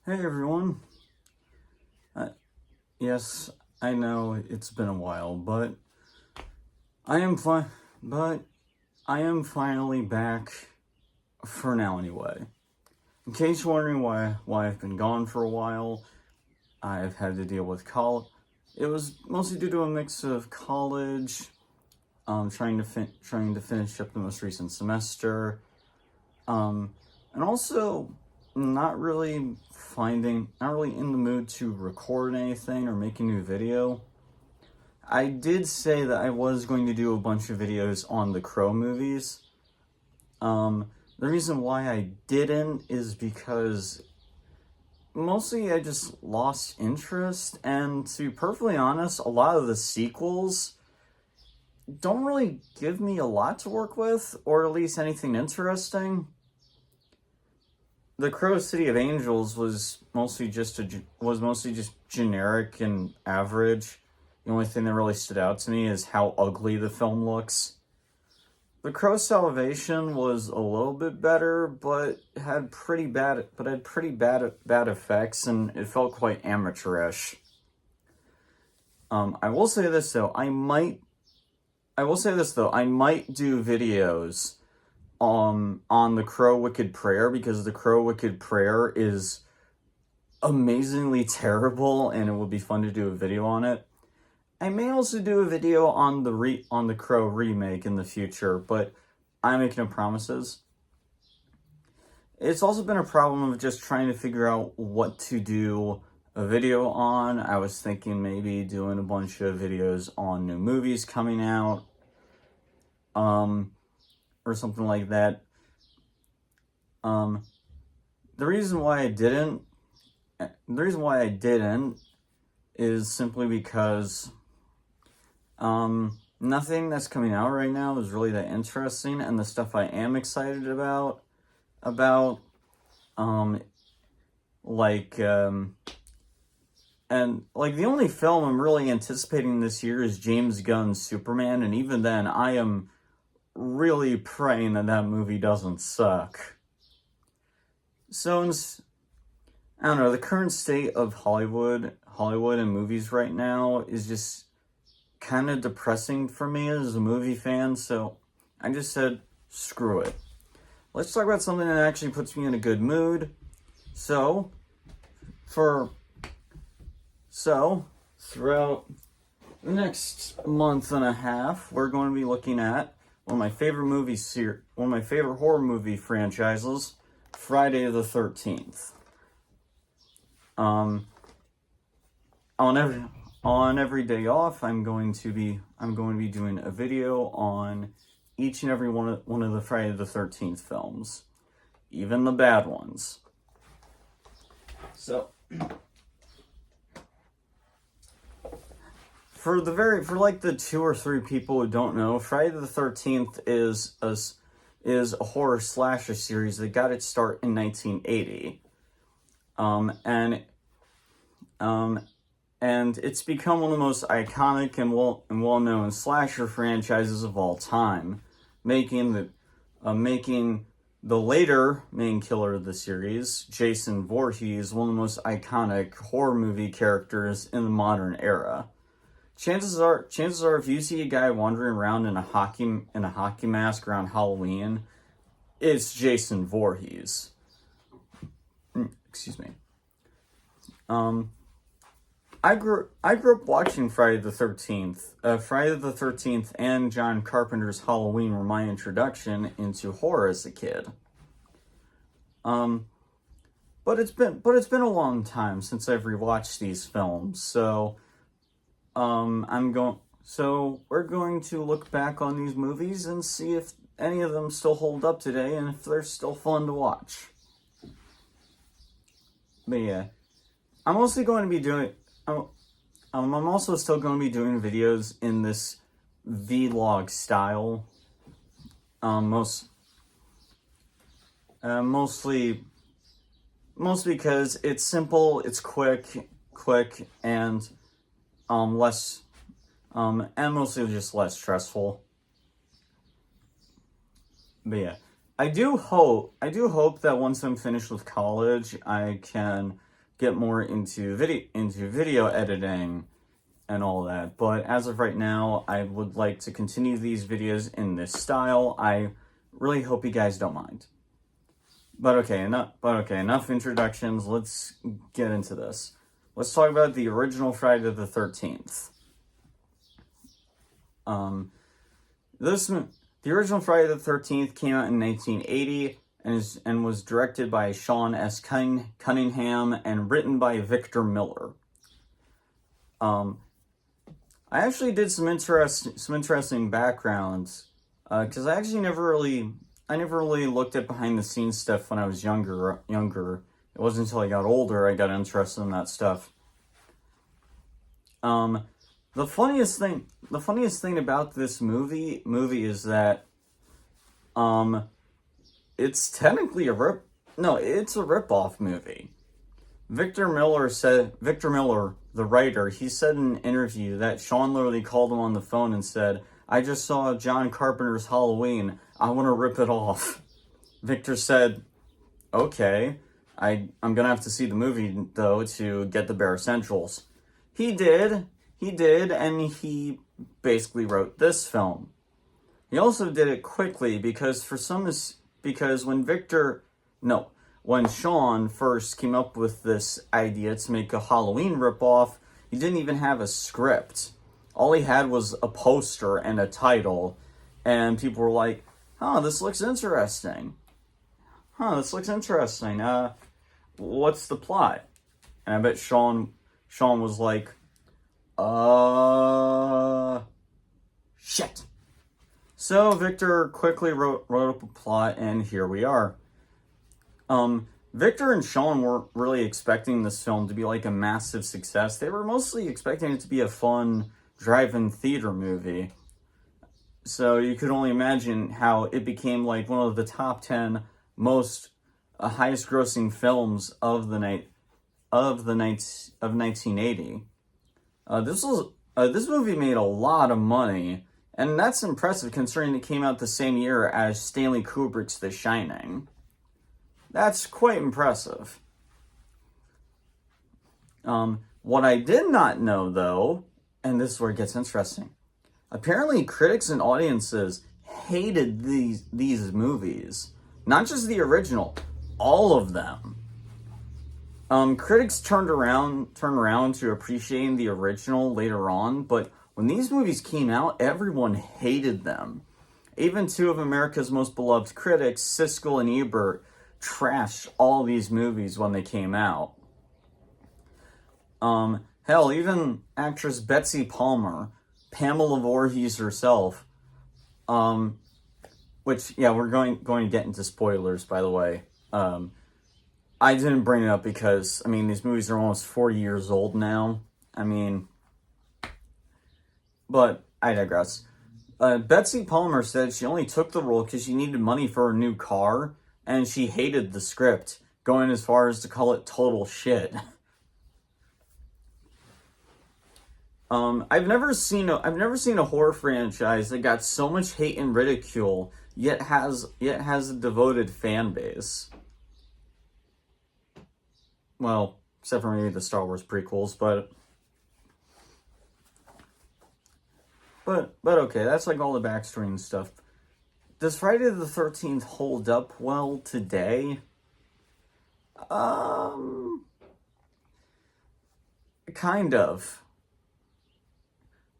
Hey everyone. Uh, yes, I know it's been a while, but I am fine. But I am finally back for now, anyway. In case you're wondering why I've been gone for a while, I've had to deal with college. It was mostly due to a mix of college, trying to finish up the most recent semester, and also not really in the mood to record anything or make a new video. I did say that I was going to do a bunch of videos on the Crow movies. The reason why I didn't is because mostly I just lost interest, and to be perfectly honest, a lot of the sequels don't really give me a lot to work with, or at least anything interesting. The Crow City of Angels was mostly just generic and average. The only thing that really stood out to me is how ugly the film looks. The Crow Salvation was a little bit better, but had pretty bad effects, and it felt quite amateurish. I will say this though, I might do videos on the Crow Wicked Prayer, because the Crow Wicked Prayer is amazingly terrible, and it would be fun to do a video on it. I may also do a video on the Crow remake in the future, but I'm making no promises. It's also been a problem of just trying to figure out what to do a video on. I was thinking maybe doing a bunch of videos on new movies coming out, or something like that. The reason why I didn't is simply because nothing that's coming out right now is really that interesting, and the stuff I am excited about, and the only film I'm really anticipating this year is James Gunn's Superman, and even then, I am really praying that movie doesn't suck. So, I don't know, the current state of Hollywood and movies right now is just kind of depressing for me as a movie fan, so I just said, screw it. Let's talk about something that actually puts me in a good mood. So, throughout the next month and a half, we're going to be looking at one of my favorite horror movie franchises, Friday the 13th. On every day off, I'm going to be doing a video on each and every one of the Friday the 13th films, even the bad ones. So, for the 2 or 3 people who don't know, Friday the 13th is a horror slasher series that got its start in 1980. And it's become one of the most iconic and well-known slasher franchises of all time, making the later main killer of the series, Jason Voorhees, one of the most iconic horror movie characters in the modern era. Chances are, if you see a guy wandering around in a hockey mask around Halloween, it's Jason Voorhees. Excuse me. I grew up watching Friday the 13th. Friday the 13th and John Carpenter's Halloween were my introduction into horror as a kid. But it's been a long time since I've rewatched these films, so we're going to look back on these movies and see if any of them still hold up today and if they're still fun to watch. But yeah, I'm also going to be doing. I'm also still going to be doing videos in this vlog style. Mostly because it's simple, it's quick, and less, and mostly just less stressful. But yeah, I do hope that once I'm finished with college, I can get more into video editing and all that. But as of right now, I would like to continue these videos in this style. I really hope you guys don't mind. But okay, enough introductions. Let's get into this. Let's talk about the original Friday the 13th. The original Friday the 13th came out in 1980 and was directed by Sean S. Cunningham and written by Victor Miller. I actually did some interesting backgrounds, because I actually never really looked at behind the scenes stuff when I was younger. It wasn't until I got older I got interested in that stuff. The funniest thing about this movie is that, it's technically it's a rip-off movie. Victor Miller, the writer, he said in an interview that Sean literally called him on the phone and said, "I just saw John Carpenter's Halloween. I want to rip it off." Victor said, "Okay, I'm gonna have to see the movie though to get the bare essentials." He did, and he basically wrote this film. He also did it quickly because when Sean first came up with this idea to make a Halloween ripoff, he didn't even have a script. All he had was a poster and a title, and people were like, this looks interesting. What's the plot?" And I bet Sean was like, shit. So Victor quickly wrote up a plot, and here we are. Victor and Sean weren't really expecting this film to be like a massive success. They were mostly expecting it to be a fun drive-in theater movie. So you could only imagine how it became like one of the top 10 most highest grossing films of 1980. This movie made a lot of money, and that's impressive considering it came out the same year as Stanley Kubrick's The Shining. That's quite impressive. What I did not know, though, and this is where it gets interesting, apparently critics and audiences hated these movies. Not just the original, all of them. Critics turned around to appreciating the original later on, but when these movies came out, everyone hated them. Even two of America's most beloved critics, Siskel and Ebert, trashed all these movies when they came out. Hell, even actress Betsy Palmer, Pamela Voorhees herself, which, yeah, we're going to get into spoilers, by the way. I didn't bring it up because, these movies are almost 40 years old now. But I digress. Betsy Palmer said she only took the role because she needed money for a new car, and she hated the script, going as far as to call it total shit. I've never seen a horror franchise that got so much hate and ridicule, yet has a devoted fan base. Well, except for maybe the Star Wars prequels, but okay, that's like all the backstory and stuff. Does Friday the 13th hold up well today? Kind of.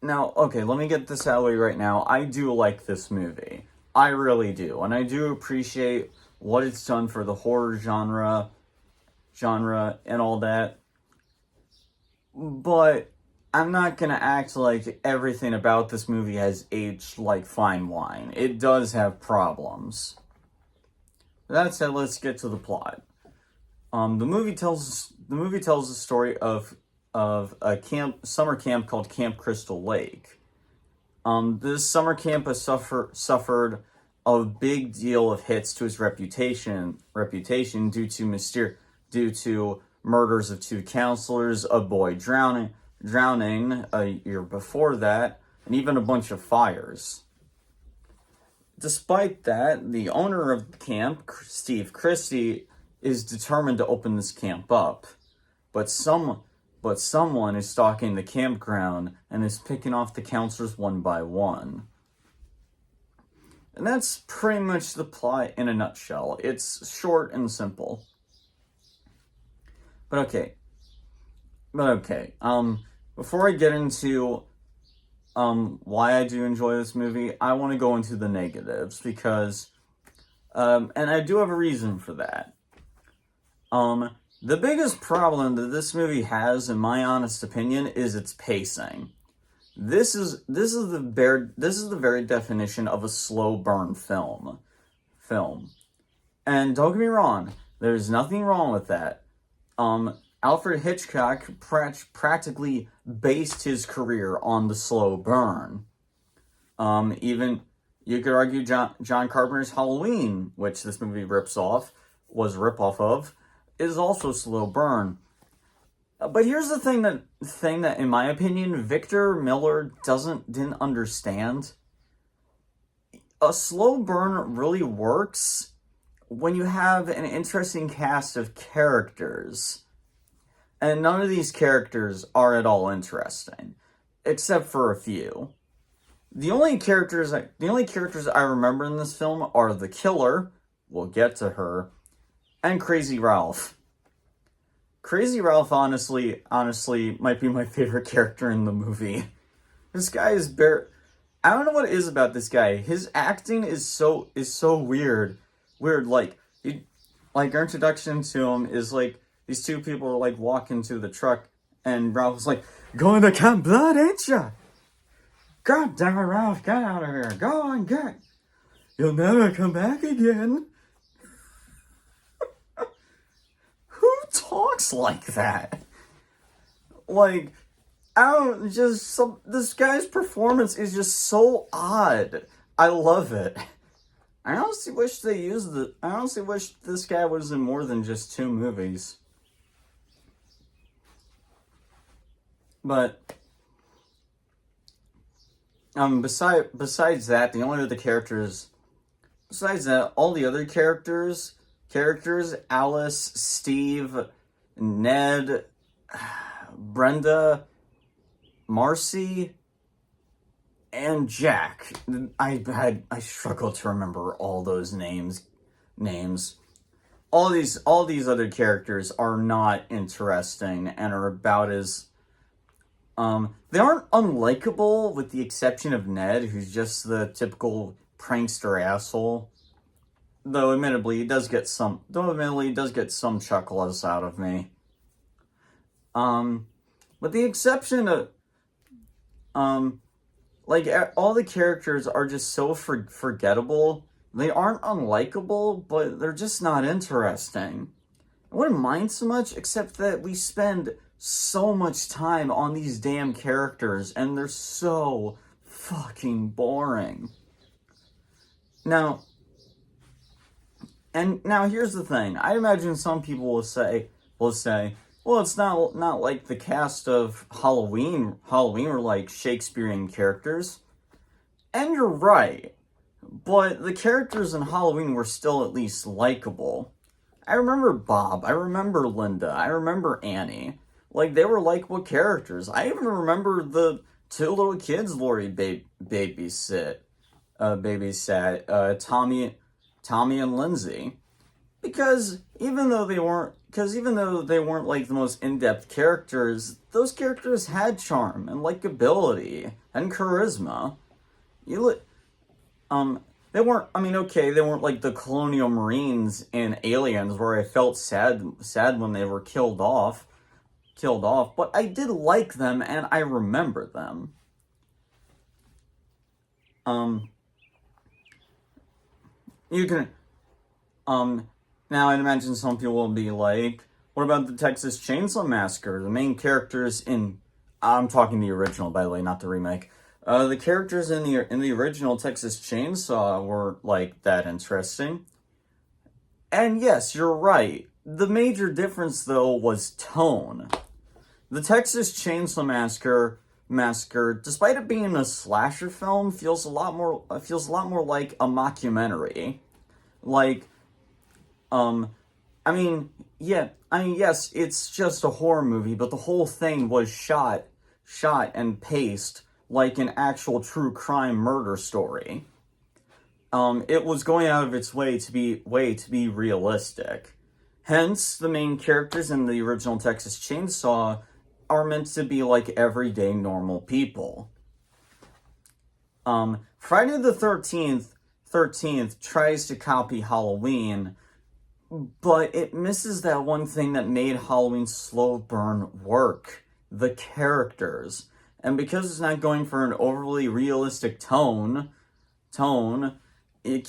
Now, okay, let me get this out of the way right now. I do like this movie. I really do. And I do appreciate what it's done for the horror genre and all that. But I'm not gonna act like everything about this movie has aged like fine wine. It does have problems. That said, let's get to the plot. The movie tells the story of a summer camp called Camp Crystal Lake. This summer camp has suffered a big deal of hits to its reputation due to murders of 2 counselors, a boy drowning a year before that, and even a bunch of fires. Despite that, the owner of the camp, Steve Christie, is determined to open this camp up. but someone is stalking the campground and is picking off the counselors one by one. And that's pretty much the plot in a nutshell. It's short and simple. But okay. Before I get into why I do enjoy this movie, I want to go into the negatives because and I do have a reason for that. The biggest problem that this movie has, in my honest opinion, is its pacing. This is the very definition of a slow burn film. And don't get me wrong, there's nothing wrong with that. Alfred Hitchcock practically based his career on the slow burn. Even you could argue John Carpenter's Halloween, which this movie was a rip-off of, is also slow burn. But here's the thing that in my opinion Victor Miller didn't understand. A slow burn really works when you have an interesting cast of characters. And none of these characters are at all interesting, except for a few. The only characters I remember in this film are the killer, we'll get to her, and Crazy Ralph. Crazy Ralph honestly might be my favorite character in the movie. This guy is I don't know what it is about this guy. His acting is so weird. Like our introduction to him is like these two people are like walking to the truck and Ralph's like, "Going to Camp Blood, ain't ya? God damn it, Ralph, get out of here. Go on, get. You'll never come back again." Who talks like that? Like, this guy's performance is just so odd. I love it. I honestly wish this guy was in more than just 2 movies. But besides that, all the other characters, Alice, Steve, Ned, Brenda, Marcy, and Jack. I struggled to remember all those names. All these other characters are not interesting and are about as they aren't unlikable with the exception of Ned, who's just the typical prankster asshole. Though admittedly, he does get some chuckles out of me. With the exception of all the characters are just so forgettable. They aren't unlikable, but they're just not interesting. I wouldn't mind so much, except that we spend so much time on these damn characters, and they're so fucking boring. Now here's the thing. I imagine some people will say, well, it's not like the cast of Halloween were like Shakespearean characters. And you're right. But the characters in Halloween were still at least likable. I remember Bob, I remember Linda, I remember Annie. Like, they were likable characters. I even remember the 2 little kids Laurie babysat, Tommy and Lindsay. Because even though they weren't like the most in-depth characters, those characters had charm and likability and charisma. They weren't like the Colonial Marines in Aliens where I felt sad when they were killed off, but I did like them and I remember them. Now I'd imagine some people will be like, what about the Texas Chainsaw Massacre? The main characters I'm talking the original, by the way, not the remake. The characters in the original Texas Chainsaw weren't like that interesting. And yes, you're right. The major difference though was tone. The Texas Chainsaw Massacre, despite it being a slasher film, feels a lot more like a mockumentary. Like yes, it's just a horror movie, but the whole thing was shot and paced like an actual true crime murder story. It was going out of its way to be realistic. Hence, the main characters in the original Texas Chainsaw are meant to be like everyday normal people. Friday the 13th tries to copy Halloween, but it misses that one thing that made Halloween slow burn work: the characters. And because it's not going for an overly realistic tone, it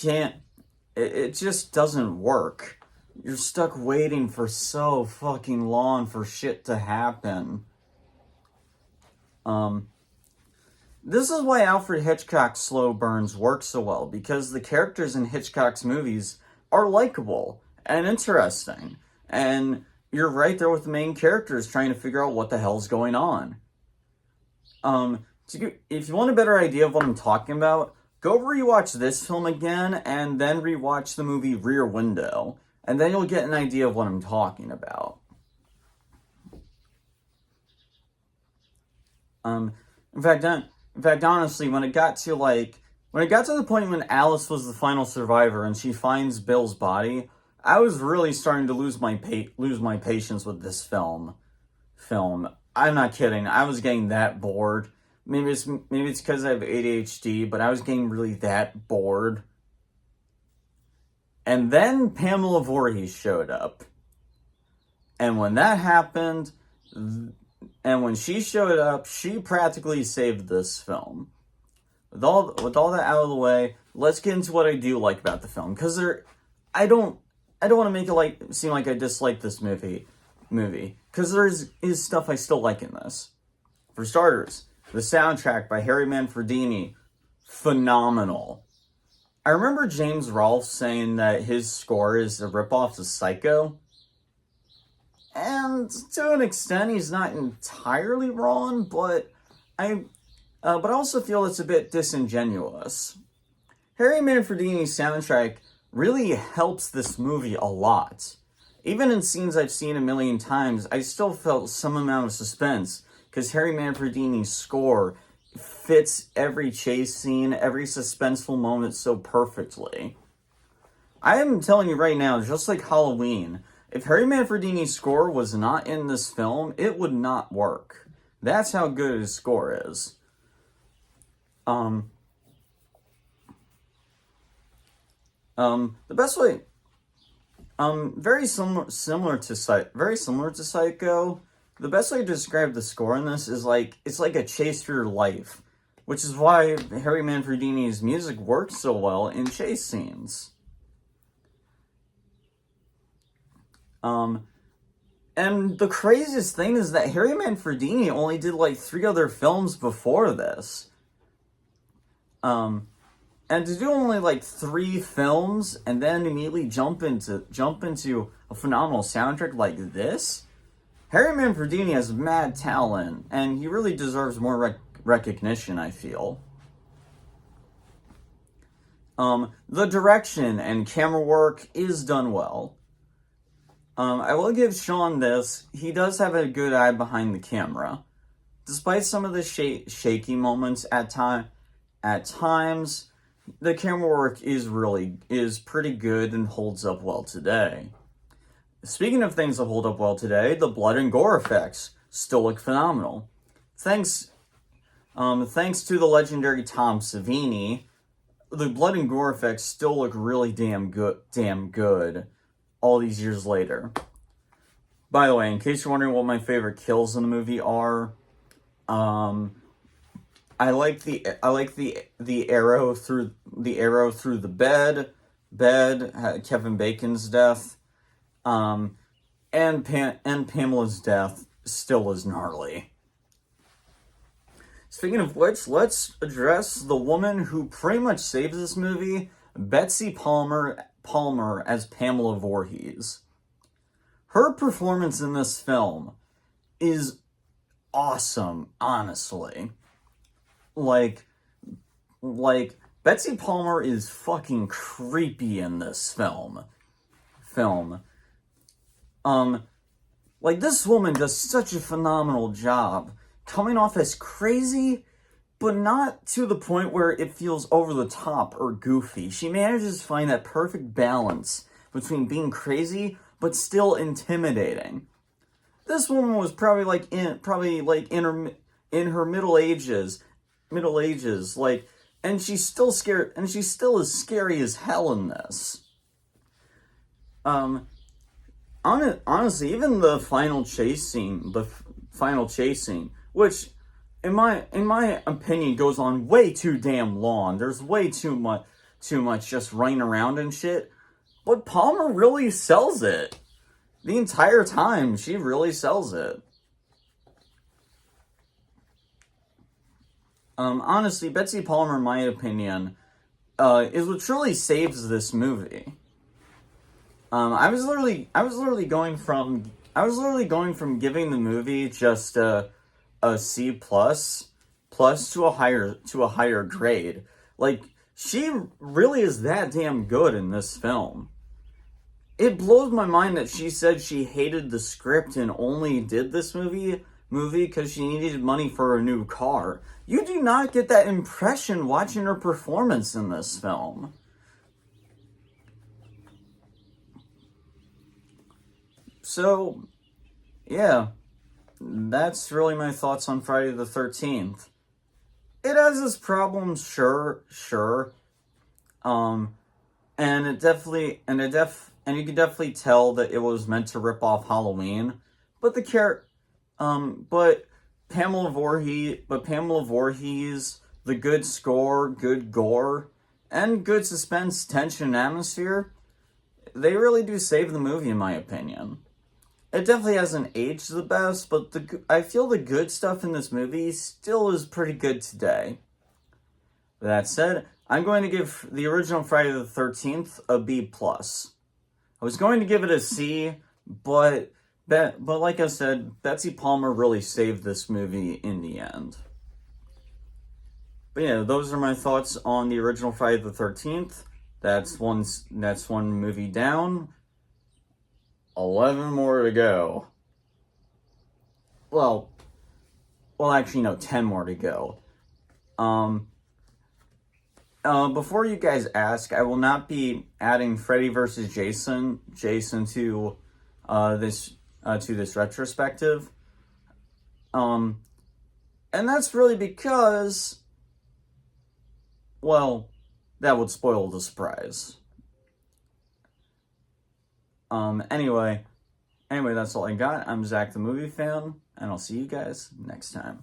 just doesn't work. You're stuck waiting for so fucking long for shit to happen. This is why Alfred Hitchcock's slow burns work so well, because the characters in Hitchcock's movies are likable and interesting, and you're right there with the main characters trying to figure out what the hell's going on. If you want a better idea of what I'm talking about, go rewatch this film again, and then rewatch the movie Rear Window, and then you'll get an idea of what I'm talking about. In fact, honestly, when it got to the point when Alice was the final survivor and she finds Bill's body, I was really starting to lose my patience with this film. I'm not kidding. I was getting that bored. Maybe it's because I have ADHD, but I was getting really that bored. And then Pamela Voorhees showed up. And when that happened, and when she showed up, she practically saved this film. With all that out of the way, let's get into what I do like about the film. Because I don't want to make it seem like I dislike this movie. Because there is stuff I still like in this. For starters, the soundtrack by Harry Manfredini, phenomenal. I remember James Rolfe saying that his score is a ripoff of Psycho. And to an extent, he's not entirely wrong, but I also feel it's a bit disingenuous. Harry Manfredini's soundtrack really helps this movie a lot. Even in scenes I've seen a million times, I still felt some amount of suspense, because Harry Manfredini's score fits every chase scene, every suspenseful moment so perfectly. I am telling you right now, just like Halloween, if Harry Manfredini's score was not in this film, it would not work. That's how good his score is. The best way, very similar to Psycho. The best way to describe the score in this is it's like a chase for your life, which is why Harry Manfredini's music works so well in chase scenes. And the craziest thing is that Harry Manfredini only did 3 other films before this. And to do only 3 films and then immediately jump into a phenomenal soundtrack like this, Harry Manfredini has mad talent, and he really deserves more recognition, I feel. The direction and camera work is done well. I will give Sean this. He does have a good eye behind the camera. Despite some of the shaky moments at times, the camera work is pretty good and holds up well today. Speaking of things that hold up well today, the blood and gore effects still look phenomenal. Thanks to the legendary Tom Savini, the blood and gore effects still look really damn good all these years later. By the way, in case you're wondering what my favorite kills in the movie are, I like the arrow through the bed, Kevin Bacon's death, and Pamela's death still is gnarly. Speaking of which, let's address the woman who pretty much saves this movie, Betsy Palmer as Pamela Voorhees. Her performance in this film is awesome, honestly. Like Betsy Palmer is fucking creepy in this film. Like, this woman does such a phenomenal job coming off as crazy, but not to the point where it feels over the top or goofy. She manages to find that perfect balance between being crazy but still intimidating. This woman was probably in her middle ages, like, and she's still scared, and she still is scary as hell in this. Honestly, even the final chase scene, which in my opinion goes on way too damn long. There's way too much just running around and shit. But Palmer really sells it. The entire time, she really sells it. Honestly, Betsy Palmer, in my opinion, is what truly saves this movie. I was literally going from giving the movie just a C plus to a higher grade. Like, she really is that damn good in this film. It blows my mind that she said she hated the script and only did this movie because she needed money for a new car. You do not get that impression watching her performance in this film. So, yeah, that's really my thoughts on Friday the 13th. It has its problems, sure. And you can definitely tell that it was meant to rip off Halloween, but Pamela Voorhees, the good score, good gore, and good suspense, tension, and atmosphere, they really do save the movie, in my opinion. It definitely hasn't aged the best, but I feel the good stuff in this movie still is pretty good today. With that said, I'm going to give the original Friday the 13th a B+. I was going to give it a C, but like I said, Betsy Palmer really saved this movie in the end. But yeah, those are my thoughts on the original Friday the 13th. That's one movie down. 11 more to go. Well, actually, no, 10 more to go. Before you guys ask, I will not be adding Freddy vs. Jason to this retrospective. And that's really because, well, that would spoil the surprise. Anyway, that's all I got. I'm Zach the Movie Fan, and I'll see you guys next time.